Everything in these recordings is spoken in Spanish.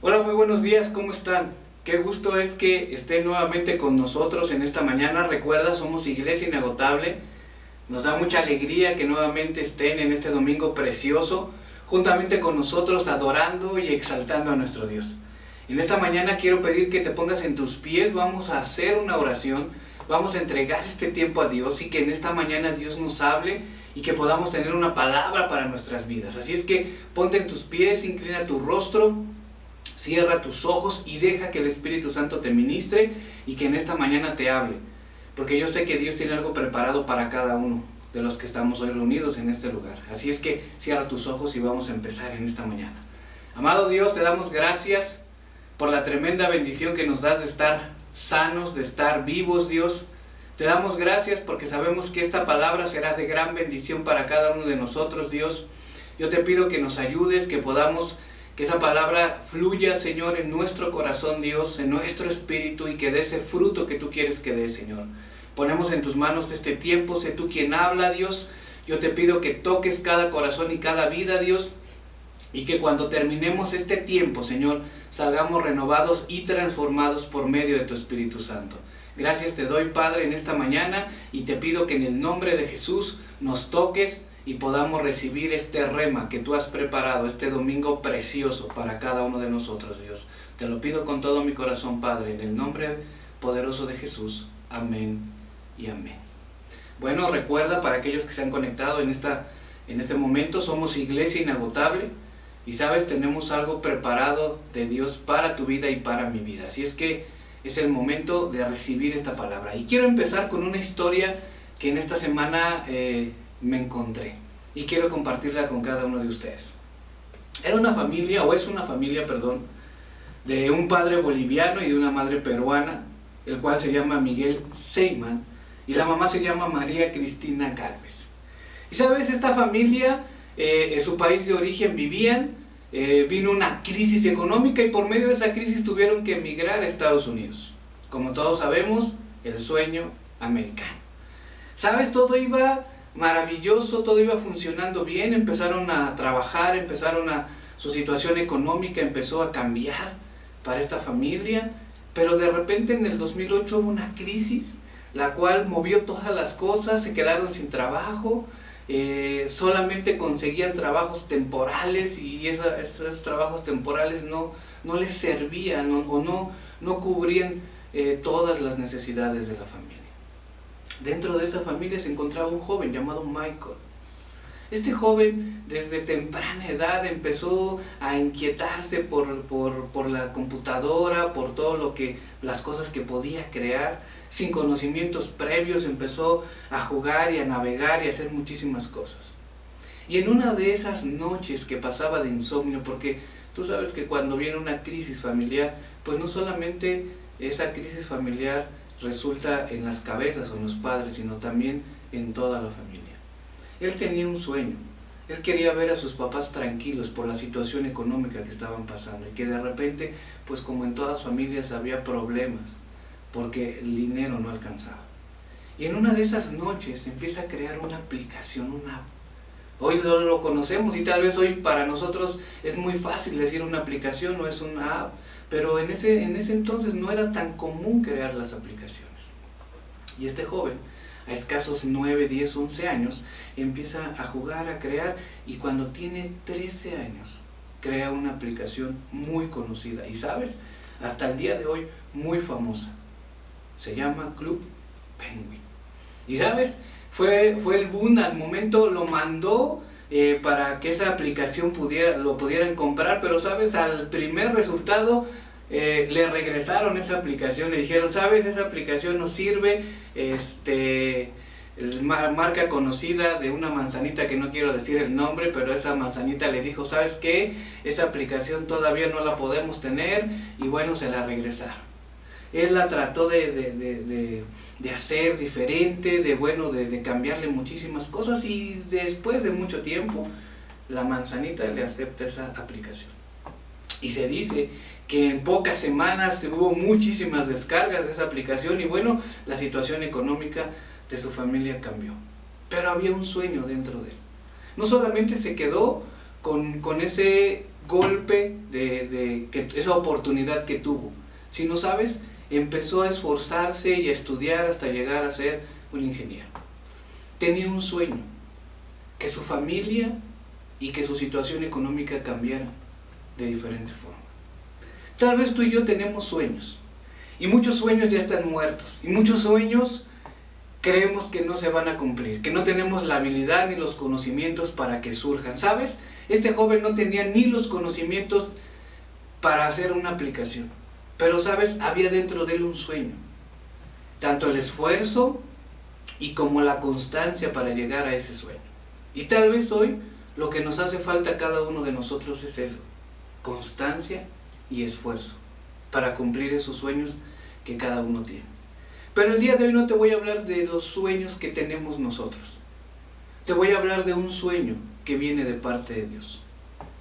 Hola, muy buenos días, ¿cómo están? Qué gusto es que estén nuevamente con nosotros en esta mañana. Recuerda, somos Iglesia Inagotable. Nos da mucha alegría que nuevamente estén en este domingo precioso, juntamente con nosotros adorando y exaltando a nuestro Dios. En esta mañana quiero pedir que te pongas en tus pies, vamos a hacer una oración, vamos a entregar este tiempo a Dios y que en esta mañana Dios nos hable y que podamos tener una palabra para nuestras vidas. Así es que ponte en tus pies, inclina tu rostro, cierra tus ojos y deja que el Espíritu Santo te ministre y que en esta mañana te hable. Porque yo sé que Dios tiene algo preparado para cada uno de los que estamos hoy reunidos en este lugar. Así es que cierra tus ojos y vamos a empezar en esta mañana. Amado Dios, te damos gracias por la tremenda bendición que nos das de estar sanos, de estar vivos, Dios. Te damos gracias porque sabemos que esta palabra será de gran bendición para cada uno de nosotros, Dios. Yo te pido que nos ayudes, que esa palabra fluya, Señor, en nuestro corazón, Dios, en nuestro espíritu y que dé ese fruto que tú quieres que dé, Señor. Ponemos en tus manos este tiempo, sé tú quien habla, Dios. Yo te pido que toques cada corazón y cada vida, Dios, y que cuando terminemos este tiempo, Señor, salgamos renovados y transformados por medio de tu Espíritu Santo. Gracias te doy, Padre, en esta mañana y te pido que en el nombre de Jesús nos toques y podamos recibir este rema que tú has preparado, este domingo precioso para cada uno de nosotros, Dios. Te lo pido con todo mi corazón, Padre, en el nombre poderoso de Jesús. Amén y amén. Bueno, recuerda, para aquellos que se han conectado en este momento, somos Iglesia Inagotable y sabes, tenemos algo preparado de Dios para tu vida y para mi vida. Así es que es el momento de recibir esta palabra. Y quiero empezar con una historia que en esta semana me encontré y quiero compartirla con cada uno de ustedes. Es una familia, de un padre boliviano y de una madre peruana, el cual se llama Miguel Seyman y la mamá se llama María Cristina Gálvez. Y sabes, esta familia en su país de origen vino una crisis económica y por medio de esa crisis tuvieron que emigrar a Estados Unidos. Como todos sabemos, el sueño americano. ¿Sabes? Todo iba maravilloso, todo iba funcionando bien, empezaron a trabajar, su situación económica empezó a cambiar para esta familia, pero de repente en el 2008 hubo una crisis, la cual movió todas las cosas, se quedaron sin trabajo, solamente conseguían trabajos temporales y esos trabajos temporales no les servían o no cubrían todas las necesidades de la familia. Dentro de esa familia se encontraba un joven llamado Michael. Este joven desde temprana edad empezó a inquietarse por la computadora, por las cosas que podía crear. Sin conocimientos previos empezó a jugar y a navegar y a hacer muchísimas cosas. Y en una de esas noches que pasaba de insomnio, porque tú sabes que cuando viene una crisis familiar, pues no solamente esa crisis familiar resulta en las cabezas o en los padres, sino también en toda la familia. Él tenía un sueño, él quería ver a sus papás tranquilos por la situación económica que estaban pasando y que de repente, pues como en todas familias había problemas, porque el dinero no alcanzaba. Y en una de esas noches empieza a crear una aplicación, una app. Hoy lo conocemos y tal vez hoy para nosotros es muy fácil decir una aplicación o es una app, pero en ese entonces no era tan común crear las aplicaciones. Y este joven, a escasos 9, 10, 11 años, empieza a jugar, a crear, y cuando tiene 13 años, crea una aplicación muy conocida, y sabes, hasta el día de hoy, muy famosa. Se llama Club Penguin. Y sabes, fue el boom, al momento lo mandó para que esa aplicación lo pudieran comprar, pero sabes, al primer resultado le regresaron esa aplicación, le dijeron, sabes, esa aplicación no sirve, marca conocida de una manzanita que no quiero decir el nombre, pero esa manzanita le dijo, ¿sabes qué? Esa aplicación todavía no la podemos tener, y bueno, se la regresaron. Él la trató de hacer diferente, de cambiarle muchísimas cosas, y después de mucho tiempo la manzanita le acepta esa aplicación. Y se dice que en pocas semanas hubo muchísimas descargas de esa aplicación y bueno, la situación económica de su familia cambió. Pero había un sueño dentro de él. No solamente se quedó con ese golpe esa oportunidad que tuvo, sino, ¿sabes? Empezó a esforzarse y a estudiar hasta llegar a ser un ingeniero. Tenía un sueño, que su familia y que su situación económica cambiara de diferente forma. Tal vez tú y yo tenemos sueños, y muchos sueños ya están muertos, y muchos sueños creemos que no se van a cumplir, que no tenemos la habilidad ni los conocimientos para que surjan. ¿Sabes? Este joven no tenía ni los conocimientos para hacer una aplicación, pero, ¿sabes? Había dentro de él un sueño, tanto el esfuerzo y como la constancia para llegar a ese sueño. Y tal vez hoy lo que nos hace falta a cada uno de nosotros es eso, constancia y esfuerzo para cumplir esos sueños que cada uno tiene. Pero el día de hoy no te voy a hablar de los sueños que tenemos nosotros. Te voy a hablar de un sueño que viene de parte de Dios.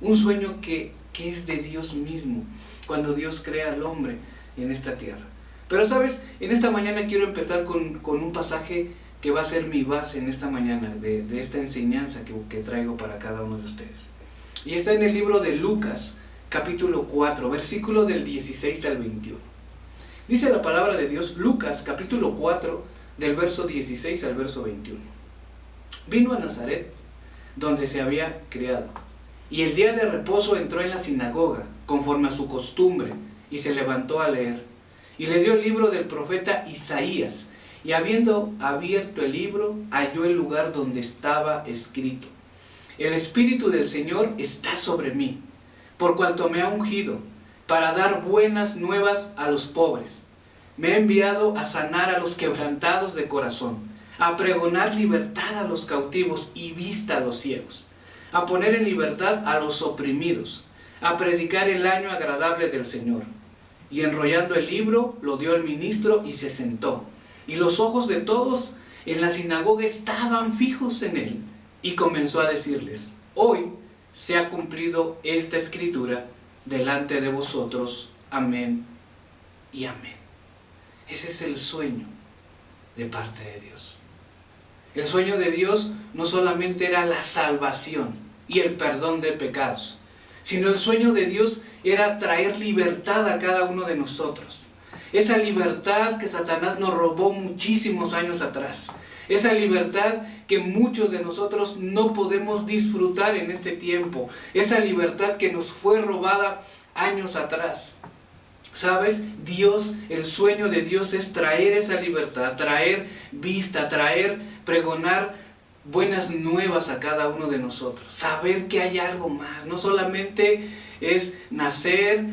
Un sueño que es de Dios mismo, cuando Dios crea al hombre en esta tierra. Pero, ¿sabes? En esta mañana quiero empezar con un pasaje que va a ser mi base en esta mañana, de esta enseñanza que traigo para cada uno de ustedes. Y está en el libro de Lucas, capítulo 4, versículo del 16 al 21. Dice la palabra de Dios, Lucas, capítulo 4, del verso 16 al verso 21. Vino a Nazaret, donde se había criado, y el día de reposo entró en la sinagoga, conforme a su costumbre, y se levantó a leer. Y le dio el libro del profeta Isaías, y habiendo abierto el libro, halló el lugar donde estaba escrito: El Espíritu del Señor está sobre mí, por cuanto me ha ungido, para dar buenas nuevas a los pobres. Me ha enviado a sanar a los quebrantados de corazón, a pregonar libertad a los cautivos y vista a los ciegos, a poner en libertad a los oprimidos, a predicar el año agradable del Señor. Y enrollando el libro, lo dio al ministro y se sentó. Y los ojos de todos en la sinagoga estaban fijos en él. Y comenzó a decirles: Hoy se ha cumplido esta escritura delante de vosotros. Amén y amén. Ese es el sueño de parte de Dios. El sueño de Dios no solamente era la salvación y el perdón de pecados, sino el sueño de Dios era traer libertad a cada uno de nosotros. Esa libertad que Satanás nos robó muchísimos años atrás. Esa libertad que muchos de nosotros no podemos disfrutar en este tiempo. Esa libertad que nos fue robada años atrás. ¿Sabes? Dios, el sueño de Dios es traer esa libertad, traer vista, pregonar buenas nuevas a cada uno de nosotros. Saber que hay algo más. No solamente es nacer,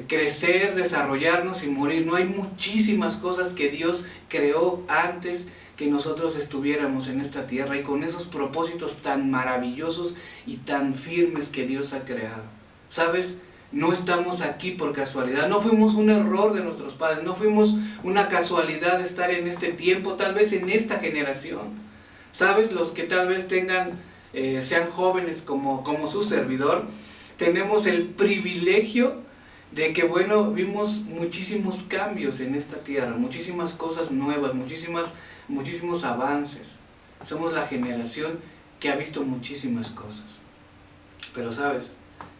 crecer, desarrollarnos y morir. No, hay muchísimas cosas que Dios creó antes que nosotros estuviéramos en esta tierra, y con esos propósitos tan maravillosos y tan firmes que Dios ha creado. ¿Sabes? No estamos aquí por casualidad, no fuimos un error de nuestros padres, no fuimos una casualidad de estar en este tiempo, tal vez en esta generación. ¿Sabes? Los que tal vez sean jóvenes como su servidor, tenemos el privilegio de que, vimos muchísimos cambios en esta tierra, muchísimas cosas nuevas, muchísimos avances. Somos la generación que ha visto muchísimas cosas. Pero, ¿sabes?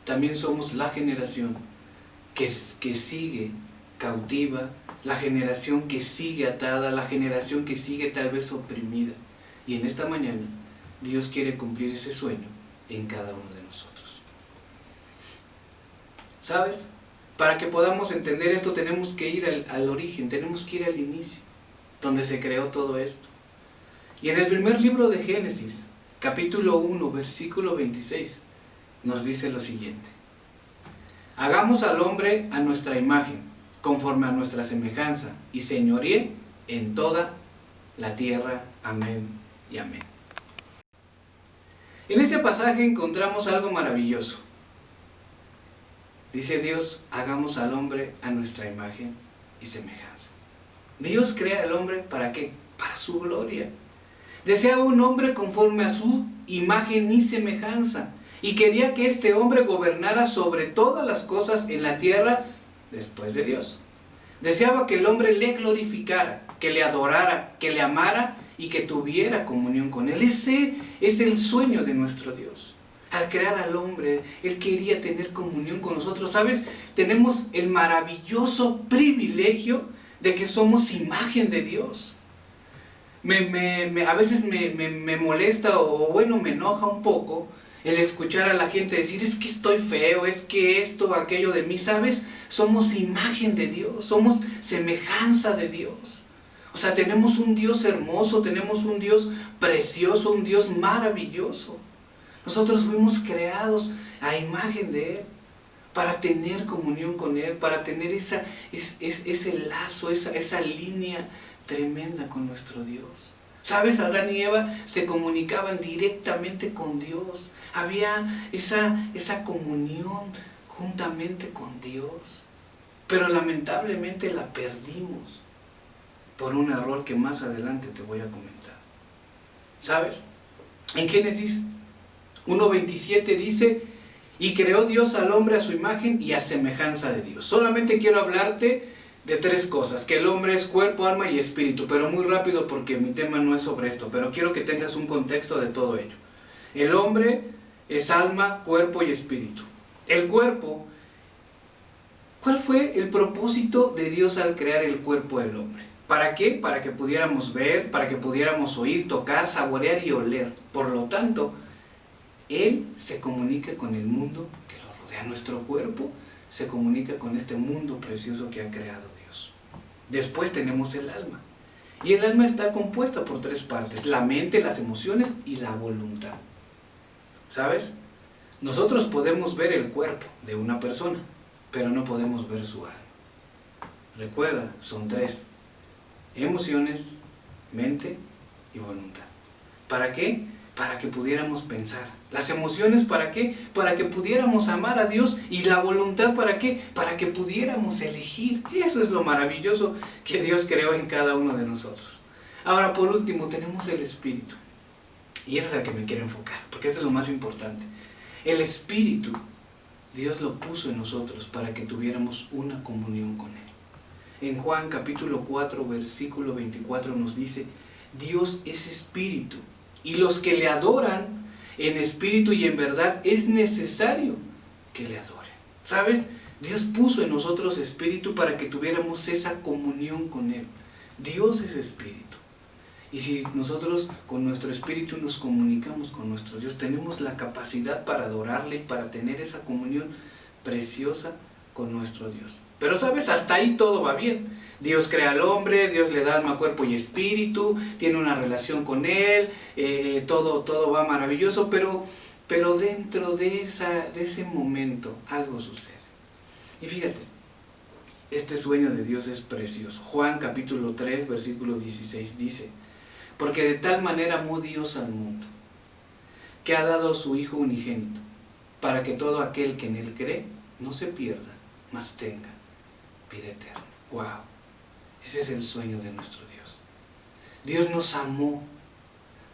También somos la generación que sigue cautiva, la generación que sigue atada, la generación que sigue tal vez oprimida. Y en esta mañana Dios quiere cumplir ese sueño en cada uno de nosotros. ¿Sabes? Para que podamos entender esto tenemos que ir al origen, tenemos que ir al inicio, donde se creó todo esto. Y en el primer libro de Génesis, capítulo 1, versículo 26, nos dice lo siguiente: Hagamos al hombre a nuestra imagen, conforme a nuestra semejanza, y señoríe en toda la tierra. Amén y amén. En este pasaje encontramos algo maravilloso. Dice Dios: hagamos al hombre a nuestra imagen y semejanza. Dios crea al hombre, ¿para qué? Para su gloria. Deseaba un hombre conforme a su imagen y semejanza, y quería que este hombre gobernara sobre todas las cosas en la tierra después de Dios. Deseaba que el hombre le glorificara, que le adorara, que le amara y que tuviera comunión con él. Ese es el sueño de nuestro Dios. Al crear al hombre, Él quería tener comunión con nosotros. ¿Sabes? Tenemos el maravilloso privilegio de que somos imagen de Dios. A veces me molesta o bueno, me enoja un poco el escuchar a la gente decir, es que estoy feo, es que esto, aquello de mí. ¿Sabes? Somos imagen de Dios, somos semejanza de Dios. O sea, tenemos un Dios hermoso, tenemos un Dios precioso, un Dios maravilloso. Nosotros fuimos creados a imagen de Él, para tener comunión con Él, para tener ese lazo, esa línea tremenda con nuestro Dios. ¿Sabes? Adán y Eva se comunicaban directamente con Dios. Había esa comunión juntamente con Dios. Pero lamentablemente la perdimos por un error que más adelante te voy a comentar. ¿Sabes? En Génesis 1:27 dice, y creó Dios al hombre a su imagen y a semejanza de Dios. Solamente quiero hablarte de 3 cosas, que el hombre es cuerpo, alma y espíritu, pero muy rápido porque mi tema no es sobre esto, pero quiero que tengas un contexto de todo ello. El hombre es alma, cuerpo y espíritu. El cuerpo, ¿cuál fue el propósito de Dios al crear el cuerpo del hombre? ¿Para qué? Para que pudiéramos ver, para que pudiéramos oír, tocar, saborear y oler. Por lo tanto, Él se comunica con el mundo que lo rodea. Nuestro cuerpo se comunica con este mundo precioso que ha creado Dios. Después tenemos el alma. Y el alma está compuesta por 3 partes: la mente, las emociones y la voluntad. ¿Sabes? Nosotros podemos ver el cuerpo de una persona, pero no podemos ver su alma. Recuerda, son 3: emociones, mente y voluntad. ¿Para qué? Para que pudiéramos pensar. Las emociones, ¿para qué? Para que pudiéramos amar a Dios. Y la voluntad, ¿para qué? Para que pudiéramos elegir. Eso es lo maravilloso que Dios creó en cada uno de nosotros. Ahora, por último, tenemos el espíritu. Y ese es el que me quiero enfocar, porque eso es lo más importante. El espíritu, Dios lo puso en nosotros para que tuviéramos una comunión con Él. En Juan capítulo 4, versículo 24 nos dice, Dios es espíritu, y los que le adoran en espíritu y en verdad es necesario que le adoren. ¿Sabes? Dios puso en nosotros espíritu para que tuviéramos esa comunión con Él. Dios es espíritu. Y si nosotros con nuestro espíritu nos comunicamos con nuestro Dios, tenemos la capacidad para adorarle y para tener esa comunión preciosa con nuestro Dios. Pero sabes, hasta ahí todo va bien. Dios crea al hombre, Dios le da alma, cuerpo y espíritu, tiene una relación con Él, todo va maravilloso, pero dentro de ese momento algo sucede. Y fíjate, este sueño de Dios es precioso. Juan capítulo 3, versículo 16 dice, porque de tal manera amó Dios al mundo, que ha dado a su Hijo unigénito, para que todo aquel que en Él cree no se pierda, mas tenga vida eterna. ¡Wow! Ese es el sueño de nuestro Dios. Dios nos amó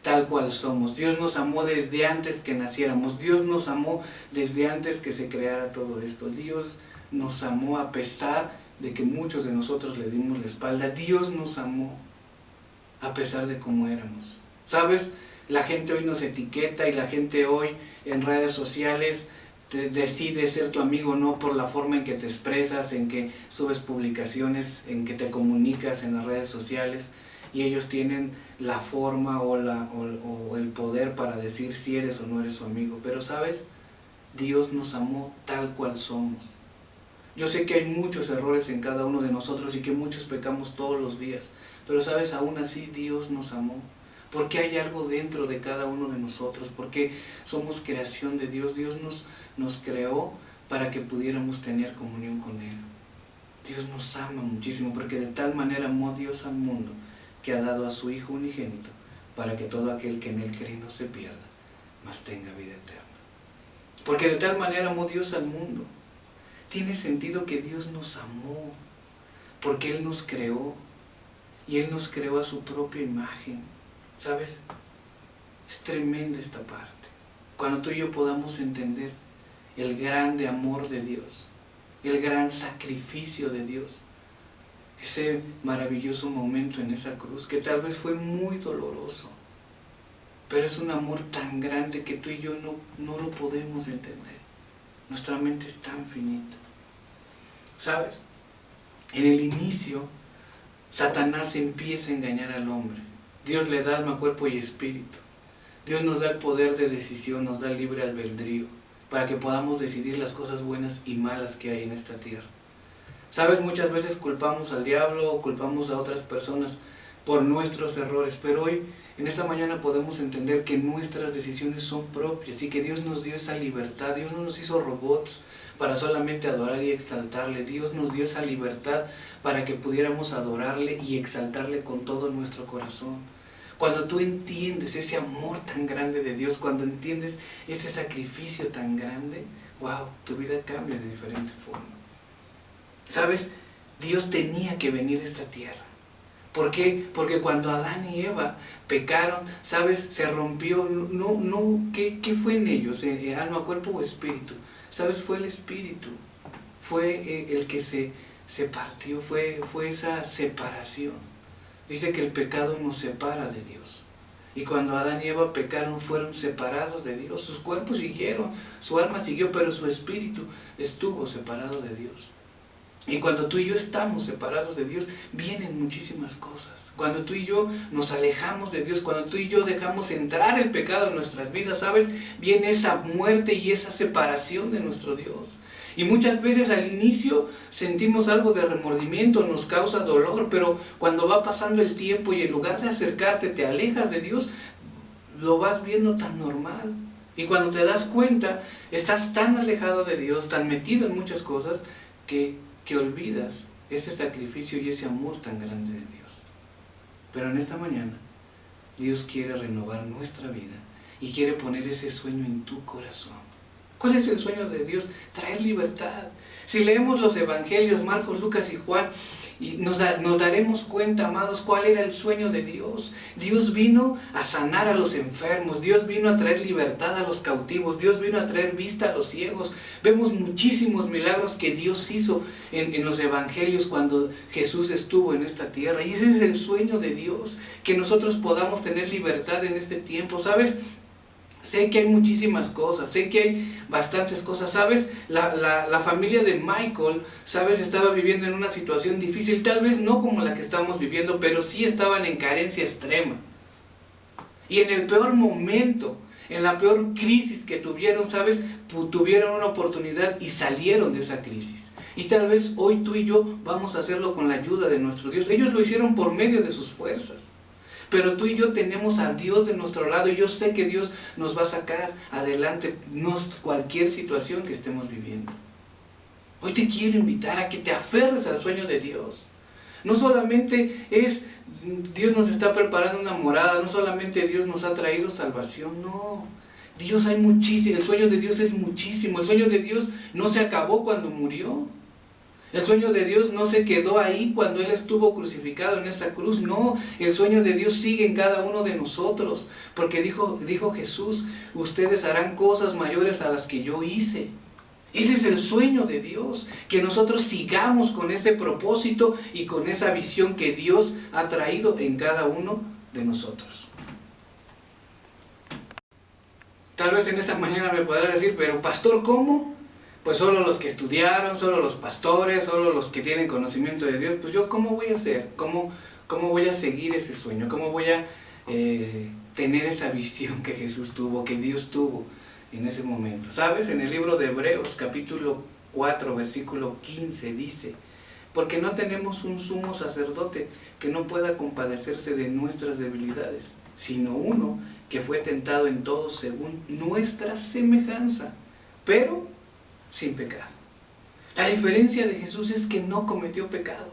tal cual somos. Dios nos amó desde antes que naciéramos. Dios nos amó desde antes que se creara todo esto. Dios nos amó a pesar de que muchos de nosotros le dimos la espalda. Dios nos amó a pesar de cómo éramos. ¿Sabes? La gente hoy nos etiqueta y la gente hoy en redes sociales decide ser tu amigo no por la forma en que te expresas, en que subes publicaciones, en que te comunicas en las redes sociales, y ellos tienen la forma o el poder para decir si eres o no eres su amigo. Pero ¿sabes? Dios nos amó tal cual somos. Yo sé que hay muchos errores en cada uno de nosotros y que muchos pecamos todos los días, pero ¿sabes? Aún así Dios nos amó. Porque hay algo dentro de cada uno de nosotros, porque somos creación de Dios. Dios nos creó para que pudiéramos tener comunión con Él. Dios nos ama muchísimo, porque de tal manera amó Dios al mundo, que ha dado a su Hijo unigénito, para que todo aquel que en Él cree no se pierda, mas tenga vida eterna. Porque de tal manera amó Dios al mundo. Tiene sentido que Dios nos amó, porque Él nos creó, y Él nos creó a su propia imagen. ¿Sabes? Es tremenda esta parte. Cuando tú y yo podamos entender el grande amor de Dios, el gran sacrificio de Dios, ese maravilloso momento en esa cruz, que tal vez fue muy doloroso, pero es un amor tan grande que tú y yo no lo podemos entender. Nuestra mente es tan finita. ¿Sabes? En el inicio, Satanás empieza a engañar al hombre. Dios le da alma, cuerpo y espíritu. Dios nos da el poder de decisión, nos da el libre albedrío, para que podamos decidir las cosas buenas y malas que hay en esta tierra. ¿Sabes? Muchas veces culpamos al diablo o culpamos a otras personas por nuestros errores, pero hoy, en esta mañana, podemos entender que nuestras decisiones son propias y que Dios nos dio esa libertad. Dios no nos hizo robots para solamente adorar y exaltarle. Dios nos dio esa libertad para que pudiéramos adorarle y exaltarle con todo nuestro corazón. Cuando tú entiendes ese amor tan grande de Dios, cuando entiendes ese sacrificio tan grande, wow, tu vida cambia de diferente forma. ¿Sabes? Dios tenía que venir a esta tierra. ¿Por qué? Porque cuando Adán y Eva pecaron, ¿sabes? Se rompió, ¿qué fue en ellos? ¿Alma, cuerpo o espíritu? ¿Sabes? Fue el espíritu. Fue el que se partió, fue esa separación. Dice que el pecado nos separa de Dios. Y cuando Adán y Eva pecaron, fueron separados de Dios. Sus cuerpos siguieron, su alma siguió, pero su espíritu estuvo separado de Dios. Y cuando tú y yo estamos separados de Dios, vienen muchísimas cosas. Cuando tú y yo nos alejamos de Dios, cuando tú y yo dejamos entrar el pecado en nuestras vidas, ¿sabes? Viene esa muerte y esa separación de nuestro Dios. Y muchas veces al inicio sentimos algo de remordimiento, nos causa dolor, pero cuando va pasando el tiempo y en lugar de acercarte te alejas de Dios, lo vas viendo tan normal. Y cuando te das cuenta, estás tan alejado de Dios, tan metido en muchas cosas, que olvidas ese sacrificio y ese amor tan grande de Dios. Pero en esta mañana, Dios quiere renovar nuestra vida y quiere poner ese sueño en tu corazón. ¿Cuál es el sueño de Dios? Traer libertad. Si leemos los evangelios, Marcos, Lucas y Juan, y nos daremos cuenta, amados, cuál era el sueño de Dios. Dios vino a sanar a los enfermos, Dios vino a traer libertad a los cautivos, Dios vino a traer vista a los ciegos. Vemos muchísimos milagros que Dios hizo en los evangelios cuando Jesús estuvo en esta tierra. Y ese es el sueño de Dios, que nosotros podamos tener libertad en este tiempo, ¿sabes? Sé que hay muchísimas cosas, sé que hay bastantes cosas, ¿sabes? La familia de Michael, ¿sabes? Estaba viviendo en una situación difícil, tal vez no como la que estamos viviendo, pero sí estaban en carencia extrema. Y en el peor momento, en la peor crisis que tuvieron, ¿sabes? Tuvieron una oportunidad y salieron de esa crisis. Y tal vez hoy tú y yo vamos a hacerlo con la ayuda de nuestro Dios. Ellos lo hicieron por medio de sus fuerzas. Pero tú y yo tenemos a Dios de nuestro lado y yo sé que Dios nos va a sacar adelante cualquier situación que estemos viviendo. Hoy te quiero invitar a que te aferres al sueño de Dios. No solamente es Dios nos está preparando una morada, no solamente Dios nos ha traído salvación, no. Dios hay muchísimo, el sueño de Dios es muchísimo. El sueño de Dios no se acabó cuando murió. El sueño de Dios no se quedó ahí cuando Él estuvo crucificado en esa cruz. No, el sueño de Dios sigue en cada uno de nosotros. Porque dijo Jesús, ustedes harán cosas mayores a las que yo hice. Ese es el sueño de Dios, que nosotros sigamos con ese propósito y con esa visión que Dios ha traído en cada uno de nosotros. Tal vez en esta mañana me podrá decir, pero pastor, ¿cómo? Pues solo los que estudiaron, solo los pastores, solo los que tienen conocimiento de Dios. Pues yo, ¿cómo voy a hacer? ¿Cómo voy a seguir ese sueño? ¿Cómo voy a tener esa visión que Jesús tuvo, que Dios tuvo en ese momento? ¿Sabes? En el libro de Hebreos, capítulo 4, versículo 15, dice: porque no tenemos un sumo sacerdote que no pueda compadecerse de nuestras debilidades, sino uno que fue tentado en todo según nuestra semejanza, pero sin pecado. La diferencia de Jesús es que no cometió pecado.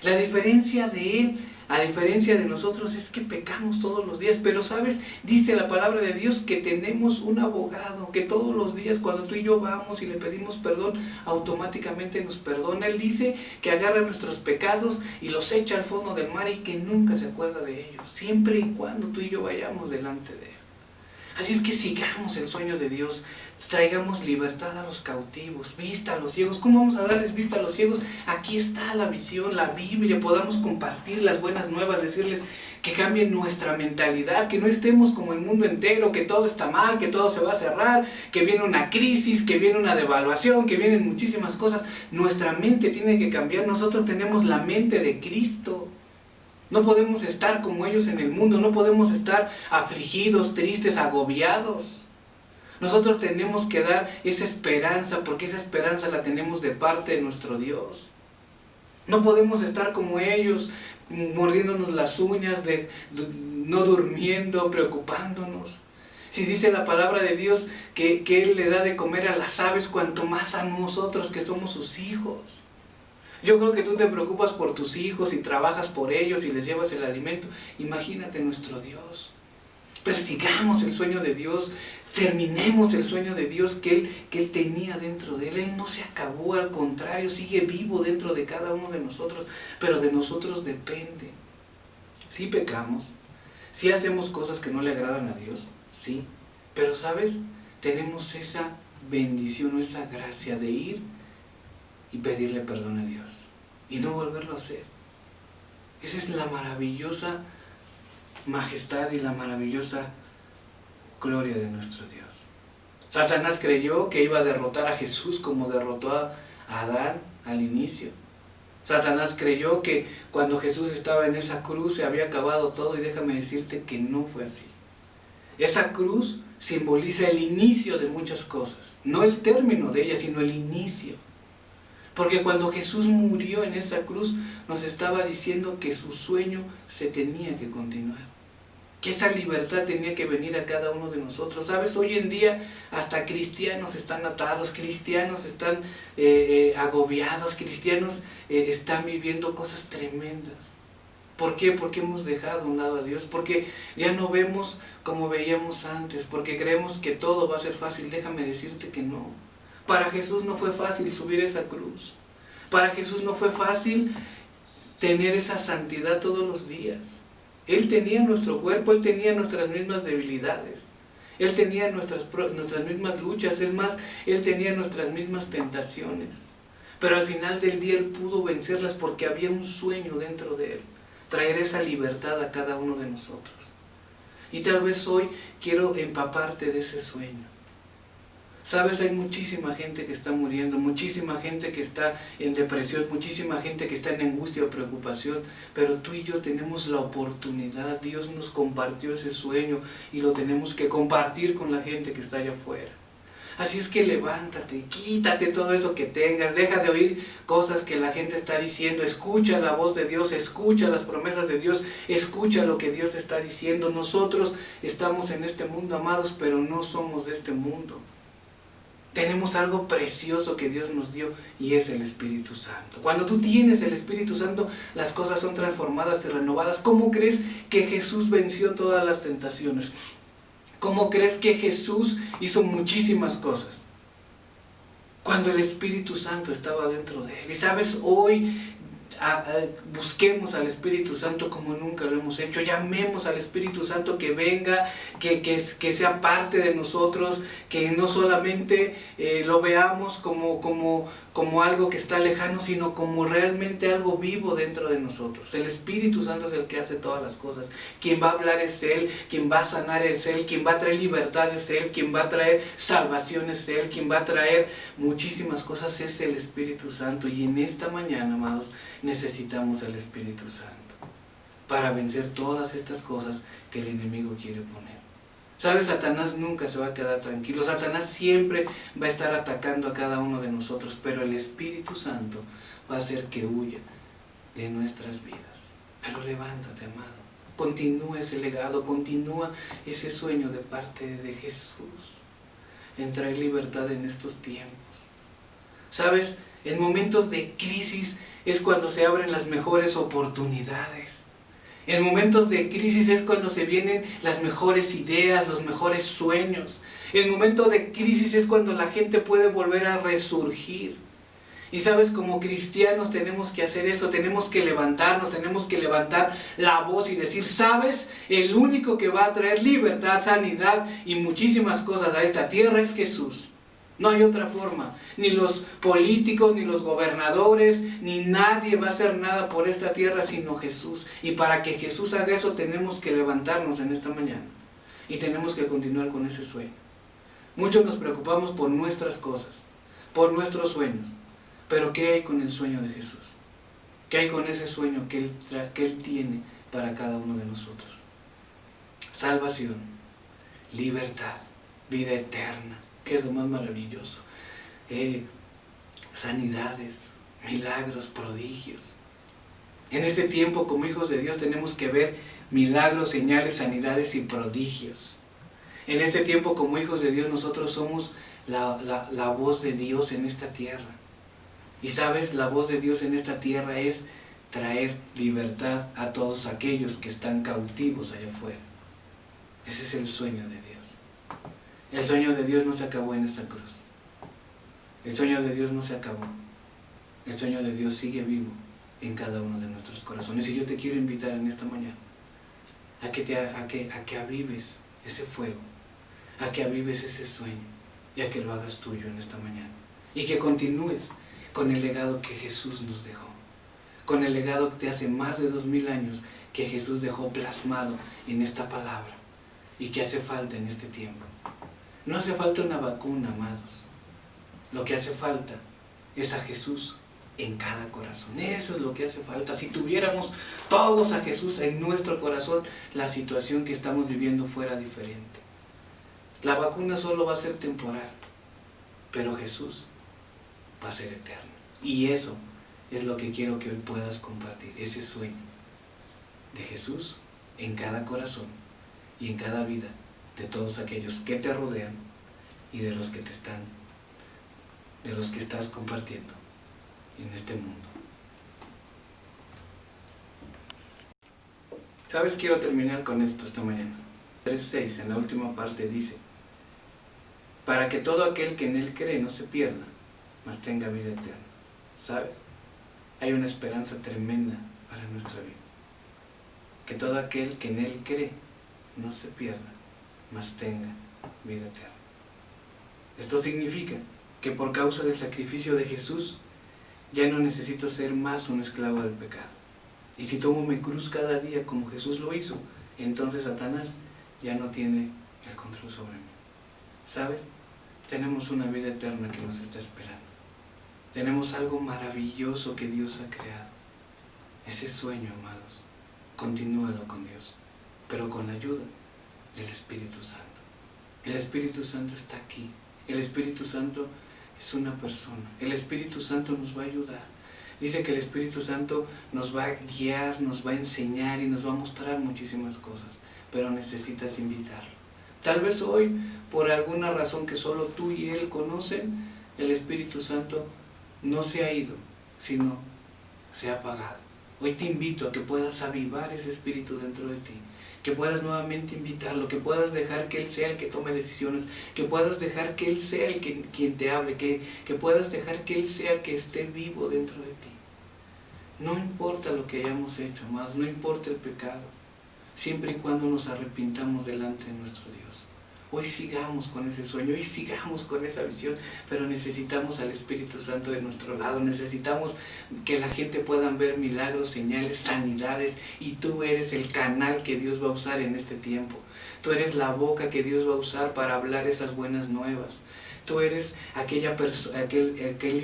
La diferencia de Él, a diferencia de nosotros, es que pecamos todos los días. Pero sabes, dice la palabra de Dios que tenemos un abogado, que todos los días cuando tú y yo vamos y le pedimos perdón, automáticamente nos perdona. Él dice que agarra nuestros pecados y los echa al fondo del mar y que nunca se acuerda de ellos, siempre y cuando tú y yo vayamos delante de Él. Así es que sigamos el sueño de Dios, traigamos libertad a los cautivos, vista a los ciegos. ¿Cómo vamos a darles vista a los ciegos? Aquí está la visión, la Biblia, podamos compartir las buenas nuevas, decirles que cambie nuestra mentalidad, que no estemos como el mundo entero, que todo está mal, que todo se va a cerrar, que viene una crisis, que viene una devaluación, que vienen muchísimas cosas. Nuestra mente tiene que cambiar. Nosotros tenemos la mente de Cristo. No podemos estar como ellos en el mundo, no podemos estar afligidos, tristes, agobiados. Nosotros tenemos que dar esa esperanza, porque esa esperanza la tenemos de parte de nuestro Dios. No podemos estar como ellos, mordiéndonos las uñas, no durmiendo, preocupándonos. Si dice la palabra de Dios que Él le da de comer a las aves, cuanto más a nosotros que somos sus hijos. Yo creo que tú te preocupas por tus hijos y trabajas por ellos y les llevas el alimento. Imagínate nuestro Dios. Persigamos el sueño de Dios, terminemos el sueño de Dios que Él tenía dentro de Él. Él no se acabó, al contrario, sigue vivo dentro de cada uno de nosotros, pero de nosotros depende. Sí pecamos, sí hacemos cosas que no le agradan a Dios, sí, pero ¿sabes? Tenemos esa bendición o esa gracia de ir y pedirle perdón a Dios y no volverlo a hacer. Esa es la maravillosa majestad y la maravillosa gloria de nuestro Dios. Satanás creyó que iba a derrotar a Jesús como derrotó a Adán al inicio. Satanás creyó que cuando Jesús estaba en esa cruz se había acabado todo, y déjame decirte que no fue así. Esa cruz simboliza el inicio de muchas cosas, no el término de ellas, sino el inicio. Porque cuando Jesús murió en esa cruz, nos estaba diciendo que su sueño se tenía que continuar, que esa libertad tenía que venir a cada uno de nosotros. ¿Sabes? Hoy en día hasta cristianos están atados, cristianos están agobiados, cristianos están viviendo cosas tremendas. ¿Por qué? Porque hemos dejado a un lado a Dios, porque ya no vemos como veíamos antes, porque creemos que todo va a ser fácil. Déjame decirte que no. Para Jesús no fue fácil subir esa cruz. Para Jesús no fue fácil tener esa santidad todos los días. Él tenía nuestro cuerpo, Él tenía nuestras mismas debilidades. Él tenía nuestras mismas luchas, es más, Él tenía nuestras mismas tentaciones. Pero al final del día Él pudo vencerlas porque había un sueño dentro de Él, traer esa libertad a cada uno de nosotros. Y tal vez hoy quiero empaparte de ese sueño. Sabes, hay muchísima gente que está muriendo, muchísima gente que está en depresión, muchísima gente que está en angustia o preocupación, pero tú y yo tenemos la oportunidad. Dios nos compartió ese sueño y lo tenemos que compartir con la gente que está allá afuera. Así es que levántate, quítate todo eso que tengas, deja de oír cosas que la gente está diciendo, escucha la voz de Dios, escucha las promesas de Dios, escucha lo que Dios está diciendo. Nosotros estamos en este mundo, amados, pero no somos de este mundo. Tenemos algo precioso que Dios nos dio y es el Espíritu Santo. Cuando tú tienes el Espíritu Santo, las cosas son transformadas y renovadas. ¿Cómo crees que Jesús venció todas las tentaciones? ¿Cómo crees que Jesús hizo muchísimas cosas? Cuando el Espíritu Santo estaba dentro de Él. Y sabes, hoy busquemos al Espíritu Santo como nunca lo hemos hecho. Llamemos al Espíritu Santo que venga, que sea parte de nosotros, que no solamente lo veamos como algo que está lejano, sino como realmente algo vivo dentro de nosotros. El Espíritu Santo es el que hace todas las cosas. Quien va a hablar es Él, quien va a sanar es Él, quien va a traer libertad es Él, quien va a traer salvación es Él, quien va a traer muchísimas cosas es el Espíritu Santo. Y en esta mañana, amados, necesitamos al Espíritu Santo para vencer todas estas cosas que el enemigo quiere poner. ¿Sabes? Satanás nunca se va a quedar tranquilo. Satanás siempre va a estar atacando a cada uno de nosotros, pero el Espíritu Santo va a hacer que huya de nuestras vidas. Pero levántate, amado. Continúa ese legado, continúa ese sueño de parte de Jesús en traer libertad en estos tiempos. ¿Sabes? En momentos de crisis es cuando se abren las mejores oportunidades. En momentos de crisis es cuando se vienen las mejores ideas, los mejores sueños. En momentos de crisis es cuando la gente puede volver a resurgir. Y sabes, como cristianos tenemos que hacer eso, tenemos que levantarnos, tenemos que levantar la voz y decir, ¿sabes? El único que va a traer libertad, sanidad y muchísimas cosas a esta tierra es Jesús. No hay otra forma. Ni los políticos, ni los gobernadores, ni nadie va a hacer nada por esta tierra sino Jesús. Y para que Jesús haga eso tenemos que levantarnos en esta mañana. Y tenemos que continuar con ese sueño. Muchos nos preocupamos por nuestras cosas, por nuestros sueños. Pero ¿qué hay con el sueño de Jesús? ¿Qué hay con ese sueño que Él tiene para cada uno de nosotros? Salvación, libertad, vida eterna, que es lo más maravilloso. Sanidades, milagros, prodigios. En este tiempo, como hijos de Dios, tenemos que ver milagros, señales, sanidades y prodigios. En este tiempo, como hijos de Dios, nosotros somos la voz de Dios en esta tierra. Y sabes, la voz de Dios en esta tierra es traer libertad a todos aquellos que están cautivos allá afuera. Ese es el sueño de Dios. El sueño de Dios no se acabó en esta cruz. El sueño de Dios no se acabó. El sueño de Dios sigue vivo en cada uno de nuestros corazones. Y yo te quiero invitar en esta mañana a que avives ese fuego, a que avives ese sueño y a que lo hagas tuyo en esta mañana. Y que continúes con el legado que Jesús nos dejó. Con el legado de hace más de 2000 años que Jesús dejó plasmado en esta palabra. Y que hace falta en este tiempo. No hace falta una vacuna, amados. Lo que hace falta es a Jesús en cada corazón. Eso es lo que hace falta. Si tuviéramos todos a Jesús en nuestro corazón, la situación que estamos viviendo fuera diferente. La vacuna solo va a ser temporal, pero Jesús va a ser eterno. Y eso es lo que quiero que hoy puedas compartir, ese sueño de Jesús en cada corazón y en cada vida de todos aquellos que te rodean y de los que estás compartiendo en este mundo. ¿Sabes? Quiero terminar con esto esta mañana. 3:6 en la última parte dice: para que todo aquel que en Él cree no se pierda, mas tenga vida eterna. ¿Sabes? Hay una esperanza tremenda para nuestra vida. Que todo aquel que en Él cree no se pierda, mas tenga vida eterna. Esto significa que por causa del sacrificio de Jesús, ya no necesito ser más un esclavo del pecado. Y si tomo mi cruz cada día como Jesús lo hizo, entonces Satanás ya no tiene el control sobre mí. ¿Sabes? Tenemos una vida eterna que nos está esperando. Tenemos algo maravilloso que Dios ha creado. Ese sueño, amados, continúalo con Dios, pero con la ayuda del Espíritu Santo. El Espíritu Santo está aquí. El Espíritu Santo es una persona. El Espíritu Santo nos va a ayudar. Dice que el Espíritu Santo nos va a guiar, nos va a enseñar y nos va a mostrar muchísimas cosas, pero necesitas invitarlo. Tal vez hoy, por alguna razón que solo tú y Él conocen, el Espíritu Santo no se ha ido, sino se ha apagado. Hoy te invito a que puedas avivar ese Espíritu dentro de ti, que puedas nuevamente invitarlo, que puedas dejar que Él sea el que tome decisiones, que puedas dejar que Él sea quien te hable, que puedas dejar que Él sea que esté vivo dentro de ti. No importa lo que hayamos hecho, amados, no importa el pecado, siempre y cuando nos arrepintamos delante de nuestro Dios. Hoy sigamos con ese sueño, hoy sigamos con esa visión, pero necesitamos al Espíritu Santo de nuestro lado, necesitamos que la gente pueda ver milagros, señales, sanidades, y tú eres el canal que Dios va a usar en este tiempo. Tú eres la boca que Dios va a usar para hablar esas buenas nuevas. Tú eres aquel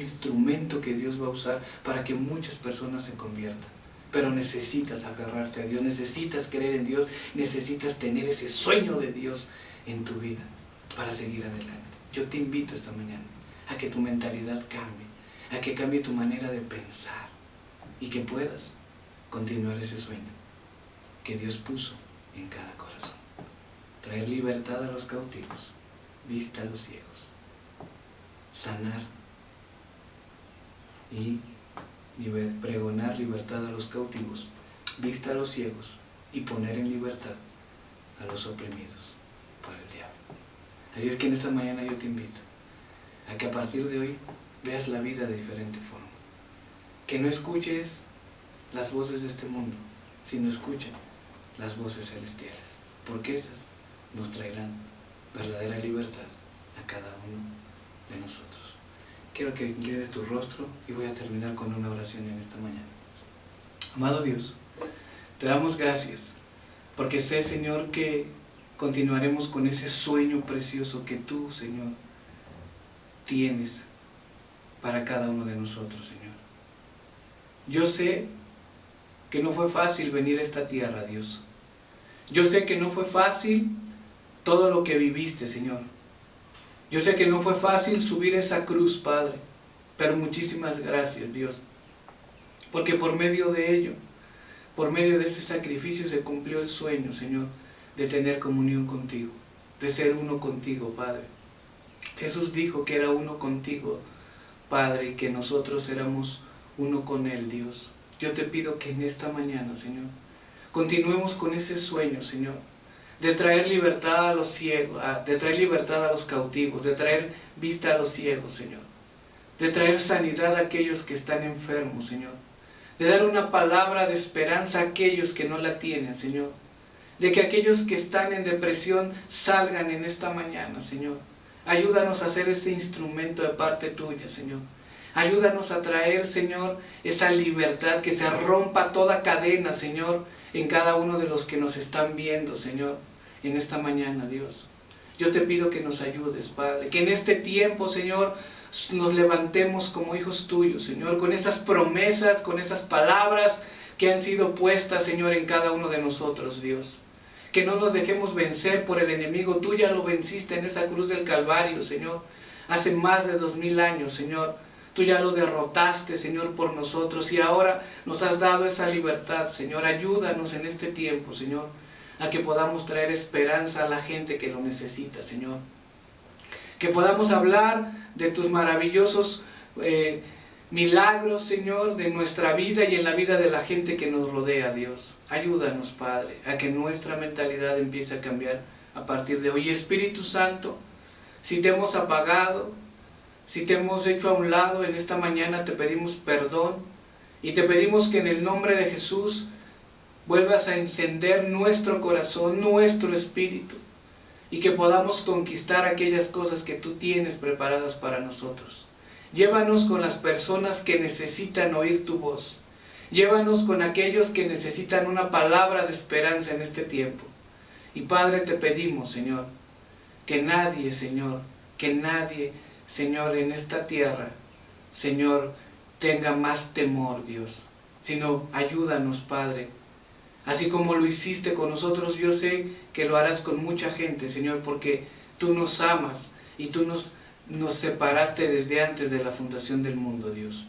instrumento que Dios va a usar para que muchas personas se conviertan. Pero necesitas aferrarte a Dios, necesitas creer en Dios, necesitas tener ese sueño de Dios en tu vida para seguir adelante. Yo te invito esta mañana a que tu mentalidad cambie, a que cambie tu manera de pensar y que puedas continuar ese sueño que Dios puso en cada corazón. Traer libertad a los cautivos, vista a los ciegos, sanar y pregonar libertad a los cautivos, vista a los ciegos y poner en libertad a los oprimidos por el diablo. Así es que en esta mañana yo te invito a que a partir de hoy veas la vida de diferente forma, que no escuches las voces de este mundo, sino escucha las voces celestiales, porque esas nos traerán verdadera libertad a cada uno de nosotros. quiero que inclines tu rostro y voy a terminar con una oración en esta mañana. Amado Dios, te damos gracias porque sé, Señor, que continuaremos con ese sueño precioso que tú, Señor, tienes para cada uno de nosotros, Señor. Yo sé que no fue fácil venir a esta tierra, Dios. Yo sé que no fue fácil todo lo que viviste, Señor. Yo sé que no fue fácil subir esa cruz, Padre, pero muchísimas gracias, Dios, porque por medio de ello, por medio de ese sacrificio se cumplió el sueño, Señor, de tener comunión contigo, de ser uno contigo, Padre. Jesús dijo que era uno contigo, Padre, y que nosotros éramos uno con Él, Dios. Yo te pido que en esta mañana, Señor, continuemos con ese sueño, Señor, de traer libertad a los ciegos, de traer libertad a los cautivos, de traer vista a los ciegos, Señor, de traer sanidad a aquellos que están enfermos, Señor, de dar una palabra de esperanza a aquellos que no la tienen, Señor, de que aquellos que están en depresión salgan en esta mañana, Señor. Ayúdanos a hacer ese instrumento de parte tuya, Señor. Ayúdanos a traer, Señor, esa libertad, que se rompa toda cadena, Señor, en cada uno de los que nos están viendo, Señor, en esta mañana, Dios. Yo te pido que nos ayudes, Padre, que en este tiempo, Señor, nos levantemos como hijos tuyos, Señor, con esas promesas, con esas palabras que han sido puestas, Señor, en cada uno de nosotros, Dios. Que no nos dejemos vencer por el enemigo. Tú ya lo venciste en esa cruz del Calvario, Señor, hace más de 2000 años, Señor. Tú ya lo derrotaste, Señor, por nosotros, y ahora nos has dado esa libertad, Señor. Ayúdanos en este tiempo, Señor, a que podamos traer esperanza a la gente que lo necesita, Señor. Que podamos hablar de tus maravillosos milagros, Señor, de nuestra vida y en la vida de la gente que nos rodea, Dios. Ayúdanos, Padre, a que nuestra mentalidad empiece a cambiar a partir de hoy. Espíritu Santo, si te hemos apagado, si te hemos hecho a un lado en esta mañana, te pedimos perdón y te pedimos que en el nombre de Jesús vuelvas a encender nuestro corazón, nuestro espíritu, y que podamos conquistar aquellas cosas que tú tienes preparadas para nosotros. Llévanos con las personas que necesitan oír tu voz. Llévanos con aquellos que necesitan una palabra de esperanza en este tiempo. Y Padre, te pedimos, Señor, que nadie, Señor, en esta tierra, Señor, tenga más temor, Dios, sino ayúdanos, Padre. Así como lo hiciste con nosotros, yo sé que lo harás con mucha gente, Señor, porque tú nos amas y tú nos separaste desde antes de la fundación del mundo, Dios.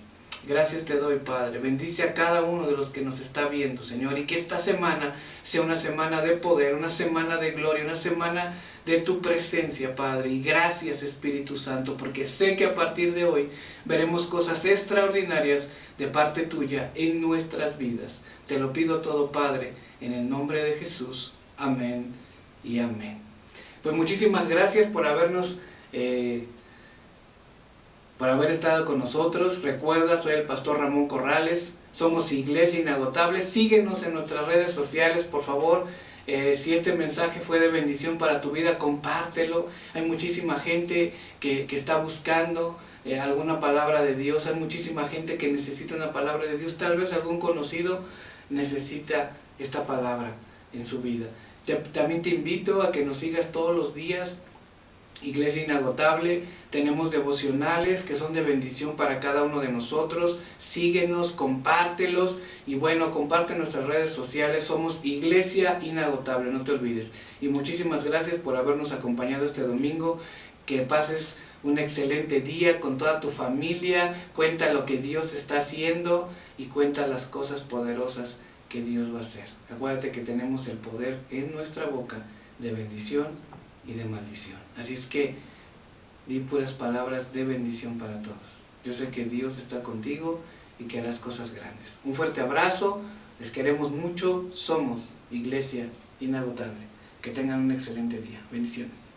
Gracias te doy, Padre. Bendice a cada uno de los que nos está viendo, Señor, y que esta semana sea una semana de poder, una semana de gloria, una semana de tu presencia, Padre. Y gracias, Espíritu Santo, porque sé que a partir de hoy veremos cosas extraordinarias de parte tuya en nuestras vidas. Te lo pido todo, Padre, en el nombre de Jesús. Amén y amén. Pues muchísimas gracias por habernos por haber estado con nosotros. Recuerda, soy el pastor Ramón Corrales, somos Iglesia Inagotable. Síguenos en nuestras redes sociales, por favor. Si este mensaje fue de bendición para tu vida, compártelo. Hay muchísima gente que está buscando alguna palabra de Dios. Hay muchísima gente que necesita una palabra de Dios. Tal vez algún conocido necesita esta palabra en su vida. También te invito a que nos sigas todos los días. Iglesia Inagotable, tenemos devocionales que son de bendición para cada uno de nosotros. Síguenos, compártelos y bueno, comparte nuestras redes sociales. Somos Iglesia Inagotable, no te olvides. Y muchísimas gracias por habernos acompañado este domingo. Que pases un excelente día con toda tu familia. Cuenta lo que Dios está haciendo y cuenta las cosas poderosas que Dios va a hacer. Acuérdate que tenemos el poder en nuestra boca de bendición y de maldición. Así es que di puras palabras de bendición para todos. Yo sé que Dios está contigo y que harás cosas grandes. Un fuerte abrazo, les queremos mucho, somos Iglesia Inagotable. Que tengan un excelente día. Bendiciones.